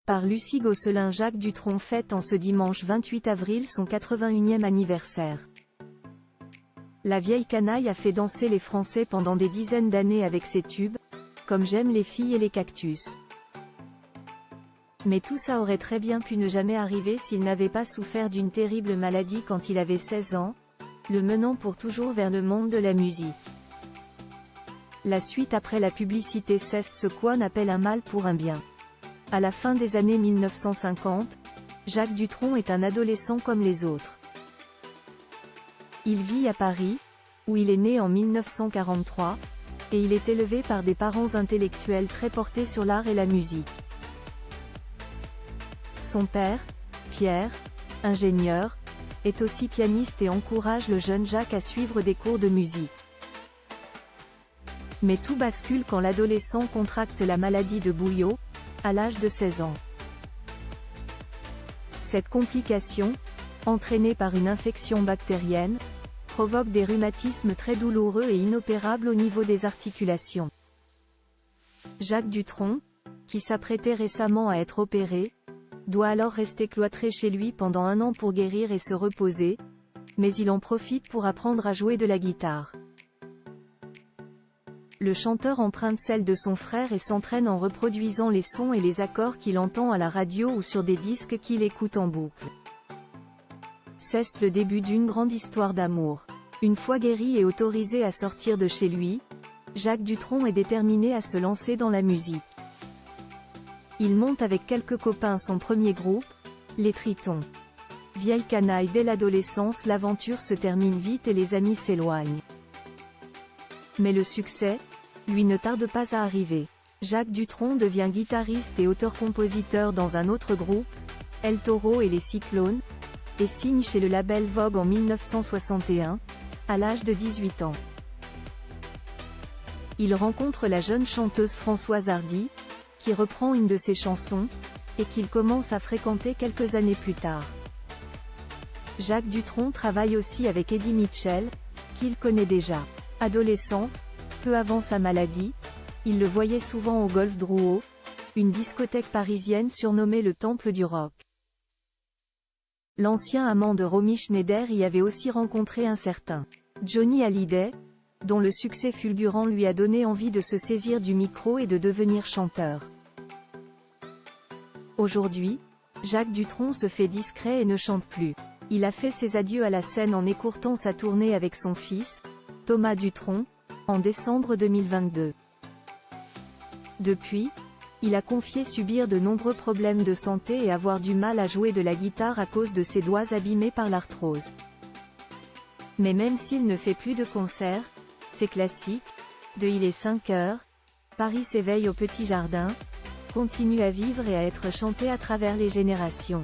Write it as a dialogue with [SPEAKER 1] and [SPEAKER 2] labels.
[SPEAKER 1] Par Lucie Gosselin. Jacques Dutronc fête en ce dimanche 28 avril son 81e anniversaire. La vieille canaille a fait danser les Français pendant des dizaines d'années avec ses tubes, comme J'aime les filles et les cactus. Mais tout ça aurait très bien pu ne jamais arriver s'il n'avait pas souffert d'une terrible maladie quand il avait 16 ans, le menant pour toujours vers le monde de la musique. La suite après la publicité C'est ce qu'on appelle un mal pour un bien. À la fin des années 1950, Jacques Dutronc est un adolescent comme les autres. Il vit à Paris, où il est né en 1943, et il est élevé par des parents intellectuels très portés sur l'art et la musique. Son père, Pierre, ingénieur, est aussi pianiste et encourage le jeune Jacques à suivre des cours de musique. Mais tout bascule quand l'adolescent contracte la maladie de Bouillot, à l'âge de 16 ans. Cette complication, entraînée par une infection bactérienne, provoque des rhumatismes très douloureux et inopérables au niveau des articulations. Jacques Dutronc, qui s'apprêtait récemment à être opéré, doit alors rester cloîtré chez lui pendant 1 an pour guérir et se reposer, mais il en profite pour apprendre à jouer de la guitare. Le chanteur emprunte celle de son frère et s'entraîne en reproduisant les sons et les accords qu'il entend à la radio ou sur des disques qu'il écoute en boucle. C'est le début d'une grande histoire d'amour. Une fois guéri et autorisé à sortir de chez lui, Jacques Dutronc est déterminé à se lancer dans la musique. Il monte avec quelques copains son premier groupe, les Tritons. Vieille canaille dès l'adolescence, l'aventure se termine vite et les amis s'éloignent. Mais le succès, lui, ne tarde pas à arriver. Jacques Dutronc devient guitariste et auteur-compositeur dans un autre groupe, El Toro et les Cyclones, et signe chez le label Vogue en 1961, à l'âge de 18 ans. Il rencontre la jeune chanteuse Françoise Hardy, qui reprend une de ses chansons, et qu'il commence à fréquenter quelques années plus tard. Jacques Dutronc travaille aussi avec Eddie Mitchell, qu'il connaît déjà. Adolescent, peu avant sa maladie, il le voyait souvent au Golf Drouot, une discothèque parisienne surnommée le Temple du Rock. L'ancien amant de Romy Schneider y avait aussi rencontré un certain Johnny Hallyday, dont le succès fulgurant lui a donné envie de se saisir du micro et de devenir chanteur. Aujourd'hui, Jacques Dutronc se fait discret et ne chante plus. Il a fait ses adieux à la scène en écourtant sa tournée avec son fils, Thomas Dutronc, en décembre 2022. Depuis, il a confié subir de nombreux problèmes de santé et avoir du mal à jouer de la guitare à cause de ses doigts abîmés par l'arthrose. Mais même s'il ne fait plus de concerts, ses classiques, de Il est 5 heures, Paris s'éveille au petit jardin, continuent à vivre et à être chantés à travers les générations.